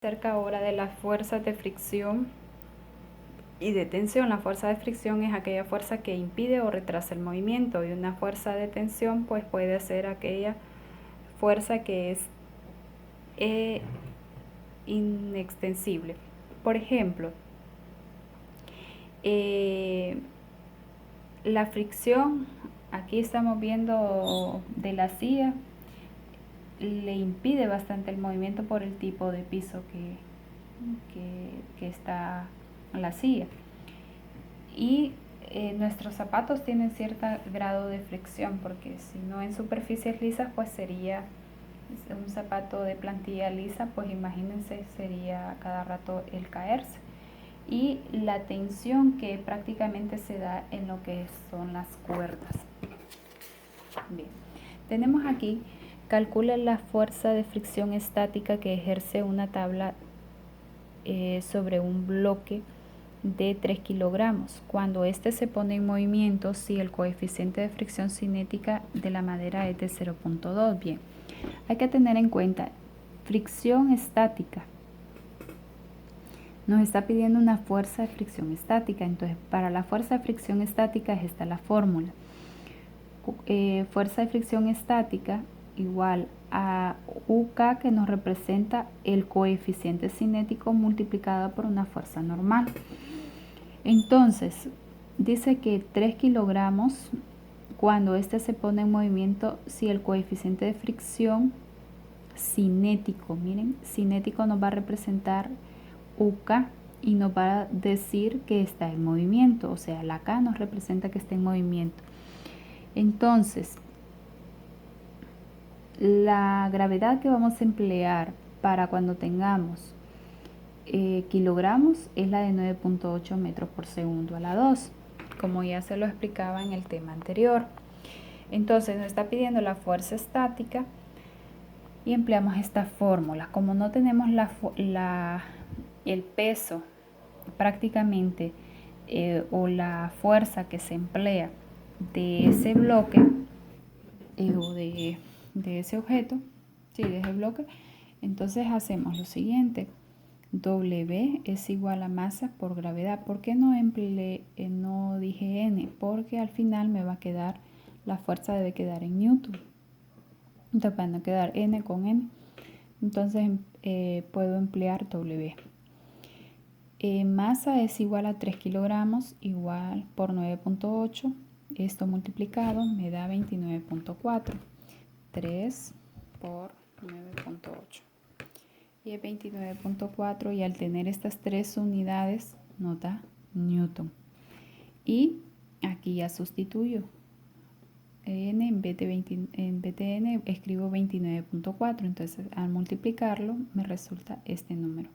Acerca ahora de las fuerzas de fricción y de tensión. La fuerza de fricción es aquella fuerza que impide o retrasa el movimiento, y una fuerza de tensión pues puede ser aquella fuerza que es inextensible. Por ejemplo, la fricción, aquí estamos viendo de la silla, le impide bastante el movimiento por el tipo de piso que está la silla. Y nuestros zapatos tienen cierto grado de fricción, porque si no en superficies lisas, pues sería un zapato de plantilla lisa, pues imagínense, sería cada rato el caerse. Y la tensión que prácticamente se da en lo que son las cuerdas. Bien, tenemos aquí, calcula la fuerza de fricción estática que ejerce una tabla sobre un bloque de 3 kilogramos. Cuando este se pone en movimiento, si el coeficiente de fricción cinética de la madera es de 0.2. Bien, hay que tener en cuenta, fricción estática. Nos está pidiendo una fuerza de fricción estática. Entonces, para la fuerza de fricción estática es esta la fórmula. Fuerza de fricción estática igual a UK, que nos representa el coeficiente cinético multiplicado por una fuerza normal. Entonces, dice que 3 kilogramos, cuando este se pone en movimiento, si el coeficiente de fricción cinético, miren, cinético nos va a representar UK y nos va a decir que está en movimiento, o sea, la K nos representa que está en movimiento. Entonces, la gravedad que vamos a emplear para cuando tengamos kilogramos es la de 9.8 metros por segundo a la 2, como ya se lo explicaba en el tema anterior. Entonces nos está pidiendo la fuerza estática y empleamos esta fórmula. Como no tenemos el peso prácticamente o la fuerza que se emplea de ese bloque o de ese objeto, sí, de ese bloque, entonces hacemos lo siguiente. W es igual a masa por gravedad. ¿Por qué no dije N? Porque al final me va a quedar, la fuerza debe quedar en Newton. Entonces van a quedar N con N. Entonces puedo emplear W. Masa es igual a 3 kilogramos igual por 9.8. Esto multiplicado me da 29.4. 3 por 9.8. Y es 29.4, y al tener estas tres unidades nos da Newton. Y aquí ya sustituyo. N en vez de N escribo 29.4, entonces al multiplicarlo me resulta este número.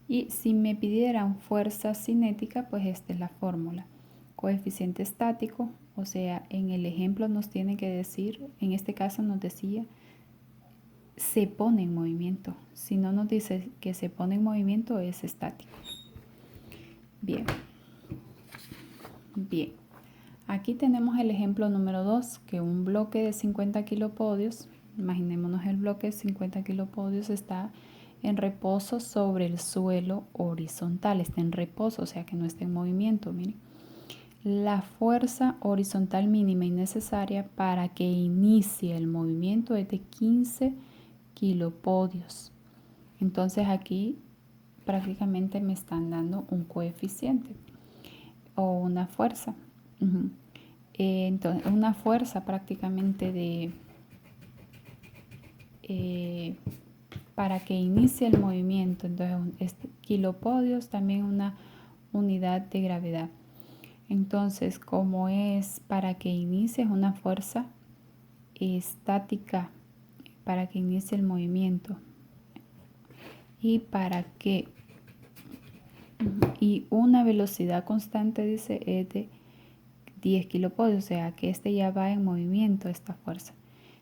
Y si me pidieran fuerza cinética, pues esta es la fórmula. Coeficiente estático, o sea, en el ejemplo nos tiene que decir, en este caso nos decía, se pone en movimiento. Si no nos dice que se pone en movimiento, es estático. Bien. Bien. Aquí tenemos el ejemplo número 2, que un bloque de 50 kilopodios, imaginémonos el bloque de 50 kilopodios está en reposo sobre el suelo horizontal. Está en reposo, o sea que no está en movimiento. Miren. La fuerza horizontal mínima y necesaria para que inicie el movimiento es de 15 kilopodios. Entonces aquí prácticamente me están dando un coeficiente o una fuerza. Entonces, una fuerza prácticamente para que inicie el movimiento. Entonces, kilopodios, también una unidad de gravedad. Entonces, como es para que inicie, es una fuerza estática para que inicie el movimiento. Y una velocidad constante, dice, es de 10 kilopodios, o sea que este ya va en movimiento, esta fuerza.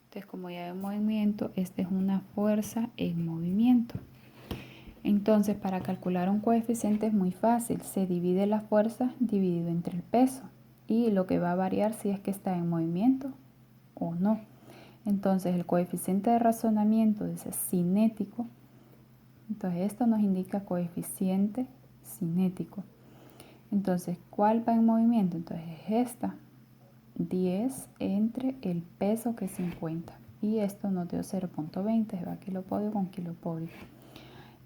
Entonces, como ya va en movimiento, esta es una fuerza en movimiento. Entonces, para calcular un coeficiente es muy fácil. Se divide la fuerza dividido entre el peso, y lo que va a variar si es que está en movimiento o no. Entonces, el coeficiente de razonamiento, dice cinético, Entonces esto nos indica coeficiente cinético. Entonces, ¿cuál va en movimiento? Entonces es esta, 10 entre el peso que es 50. Y esto nos dio 0.20, va kilopodio con kilopodio.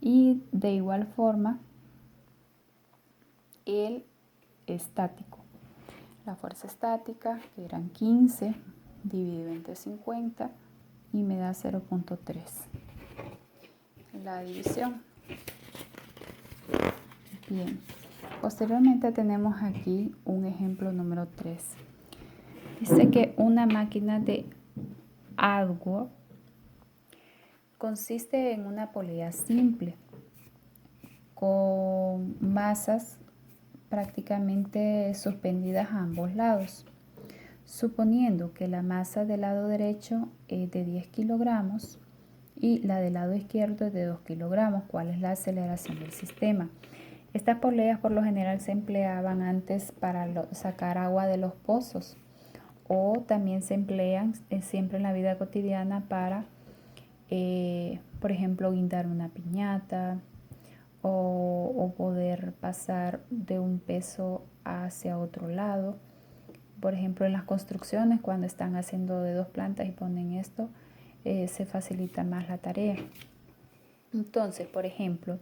Y de igual forma, el estático. La fuerza estática, que eran 15, dividido entre 50 y me da 0.3. La división. Bien. Posteriormente tenemos aquí un ejemplo número 3. Dice que una máquina de AdWords consiste en una polea simple con masas prácticamente suspendidas a ambos lados. Suponiendo que la masa del lado derecho es de 10 kilogramos y la del lado izquierdo es de 2 kilogramos, ¿cuál es la aceleración del sistema? Estas poleas por lo general se empleaban antes para sacar agua de los pozos o también se emplean siempre en la vida cotidiana para, por ejemplo, guindar una piñata o poder pasar de un peso hacia otro lado. Por ejemplo, en las construcciones, cuando están haciendo de 2 plantas y ponen esto, se facilita más la tarea. Entonces, por ejemplo,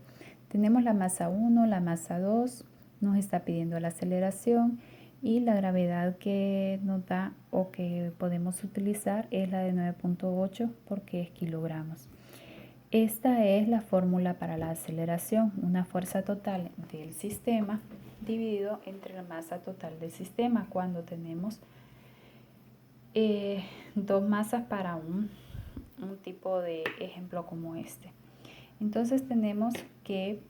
tenemos la masa 1, la masa 2, nos está pidiendo la aceleración y la gravedad que nos da o que podemos utilizar es la de 9.8 porque es kilogramos. Esta es la fórmula para la aceleración, una fuerza total del sistema dividido entre la masa total del sistema cuando tenemos dos masas para un tipo de ejemplo como este. Entonces tenemos que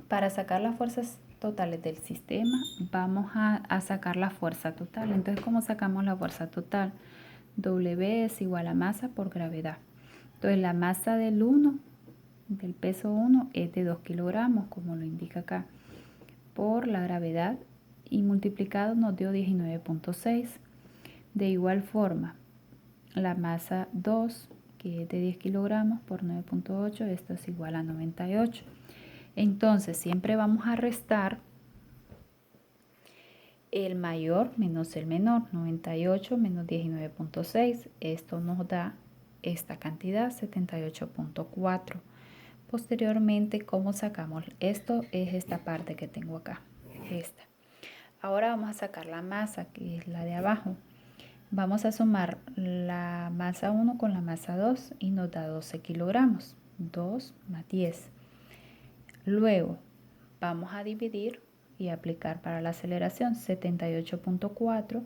para sacar las fuerzas totales del sistema vamos a sacar la fuerza total. Entonces, ¿cómo sacamos la fuerza total? W es igual a masa por gravedad. Entonces la masa del peso 1 es de 2 kilogramos, como lo indica acá, por la gravedad y multiplicado nos dio 19.6. De igual forma, la masa 2, que es de 10 kilogramos por 9.8, esto es igual a 98. Entonces siempre vamos a restar el mayor menos el menor, 98 menos 19.6. Esto nos da esta cantidad, 78.4. Posteriormente, ¿cómo sacamos? Esto es esta parte que tengo acá, esta. Ahora vamos a sacar la masa, que es la de abajo. Vamos a sumar la masa 1 con la masa 2 y nos da 12 kilogramos. 2 más 10. Luego vamos a dividir y aplicar para la aceleración 78.4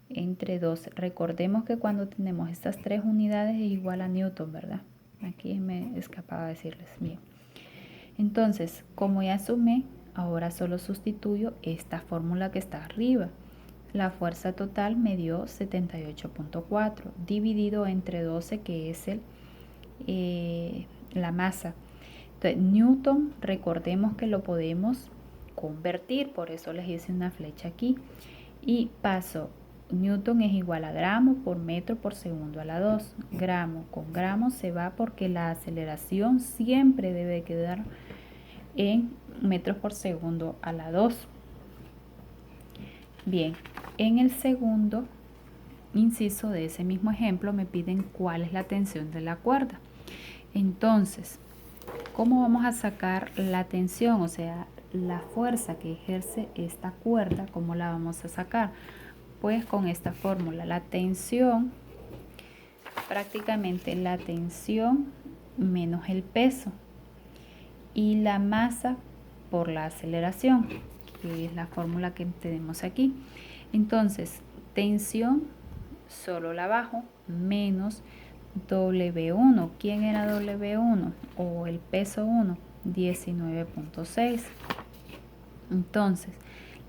entre 12. Recordemos que cuando tenemos estas tres unidades es igual a Newton, ¿verdad? Aquí me escapaba decirles. Bien. Entonces, como ya sumé, ahora solo sustituyo esta fórmula que está arriba. La fuerza total me dio 78.4 dividido entre 12, que es la masa. Entonces, Newton, recordemos que lo podemos convertir, por eso les hice una flecha aquí. Y paso, Newton es igual a gramo por metro por segundo a la 2. Gramo con gramo se va porque la aceleración siempre debe quedar en metros por segundo a la 2. Bien, en el segundo inciso de ese mismo ejemplo me piden cuál es la tensión de la cuerda. Entonces, ¿cómo vamos a sacar la tensión? O sea, la fuerza que ejerce esta cuerda, ¿cómo la vamos a sacar? Pues con esta fórmula, la tensión, prácticamente la tensión menos el peso y la masa por la aceleración, que es la fórmula que tenemos aquí. Entonces, tensión, solo la bajo, menos W1. ¿Quién era W1? O el peso 1, 19.6. Entonces,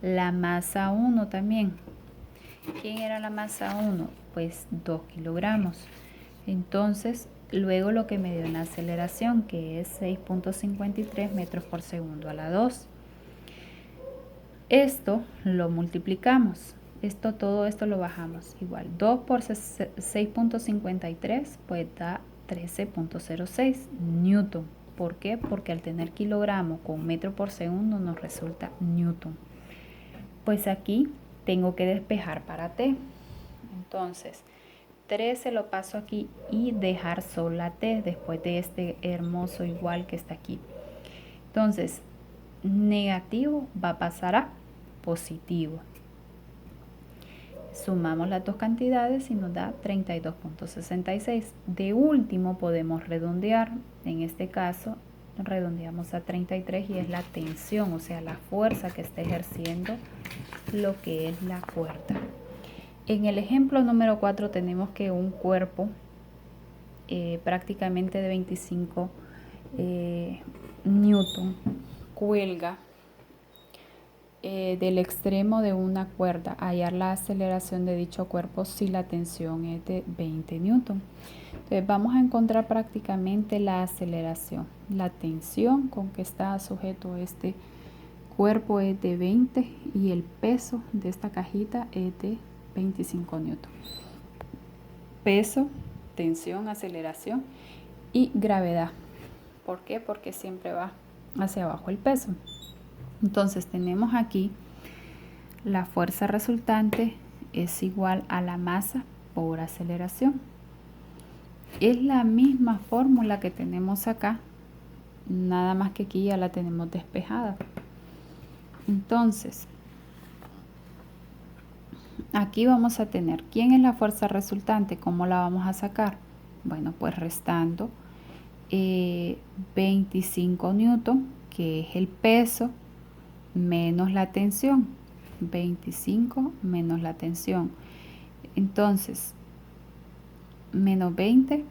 la masa 1 también. ¿Quién era la masa 1? Pues 2 kilogramos. Entonces, luego lo que me dio una aceleración, que es 6.53 metros por segundo a la 2. Esto lo multiplicamos. Todo esto lo bajamos. Igual, 2 por 6.53, pues da 13.06 newton. ¿Por qué? Porque al tener kilogramo con metro por segundo nos resulta newton. Pues aquí tengo que despejar para T. Entonces, 13 lo paso aquí y dejar sola T después de este hermoso igual que está aquí. Entonces, negativo va a pasar a positivo. Sumamos las dos cantidades y nos da 32.66. De último podemos redondear. En este caso redondeamos a 33 y es la tensión, o sea, la fuerza que está ejerciendo lo que es la cuerda. En el ejemplo número 4 tenemos que un cuerpo prácticamente de 25 newton cuelga del extremo de una cuerda. Hallar la aceleración de dicho cuerpo si la tensión es de 20 newton. Entonces vamos a encontrar prácticamente la aceleración. La tensión con que está sujeto este cuerpo es de 20 y el peso de esta cajita es de 25 newton. Peso, tensión, aceleración y gravedad. ¿Por qué? Porque siempre va hacia abajo el peso. Entonces tenemos aquí la fuerza resultante es igual a la masa por aceleración. Es la misma fórmula que tenemos acá, nada más que aquí ya la tenemos despejada. Entonces, aquí vamos a tener, ¿quién es la fuerza resultante? ¿Cómo la vamos a sacar? Bueno, pues restando 25 newton, que es el peso, menos la tensión. 25 menos la tensión. Entonces, menos 20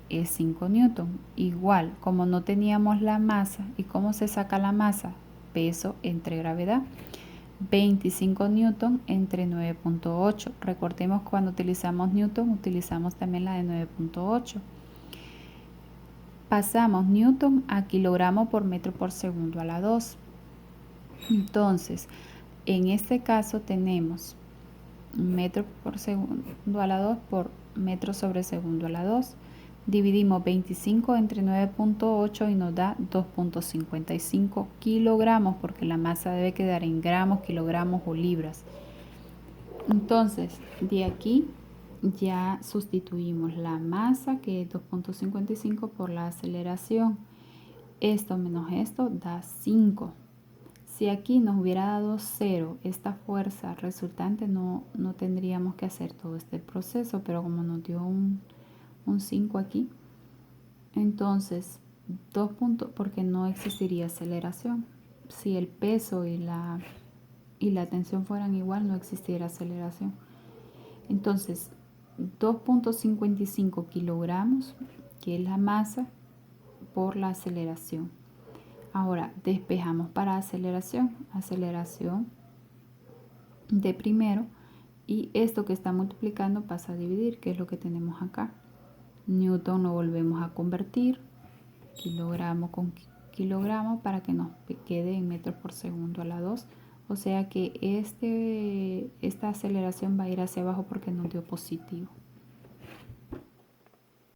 es 5 newton. Igual, como no teníamos la masa, ¿y cómo se saca la masa? Peso entre gravedad. 25 newton entre 9.8. Recordemos cuando utilizamos newton, utilizamos también la de 9.8. Pasamos newton a kilogramo por metro por segundo a la 2. Entonces, en este caso tenemos metro por segundo a la 2 por metro sobre segundo a la 2. Dividimos 25 entre 9.8 y nos da 2.55 kilogramos, porque la masa debe quedar en gramos, kilogramos o libras. Entonces, de aquí ya sustituimos la masa, que es 2.55, por la aceleración. Esto menos esto da 5. Si aquí nos hubiera dado 0, esta fuerza resultante, no tendríamos que hacer todo este proceso, pero como nos dio un 5 aquí, entonces 2 puntos, porque no existiría aceleración. Si el peso y la tensión fueran igual, no existiera aceleración. Entonces 2.55 kilogramos, que es la masa, por la aceleración. Ahora despejamos para aceleración. Aceleración de primero, y esto que está multiplicando pasa a dividir, que es lo que tenemos acá. Newton lo volvemos a convertir, kilogramo con kilogramo, para que nos quede en metros por segundo a la 2. O sea que esta aceleración va a ir hacia abajo porque nos dio positivo.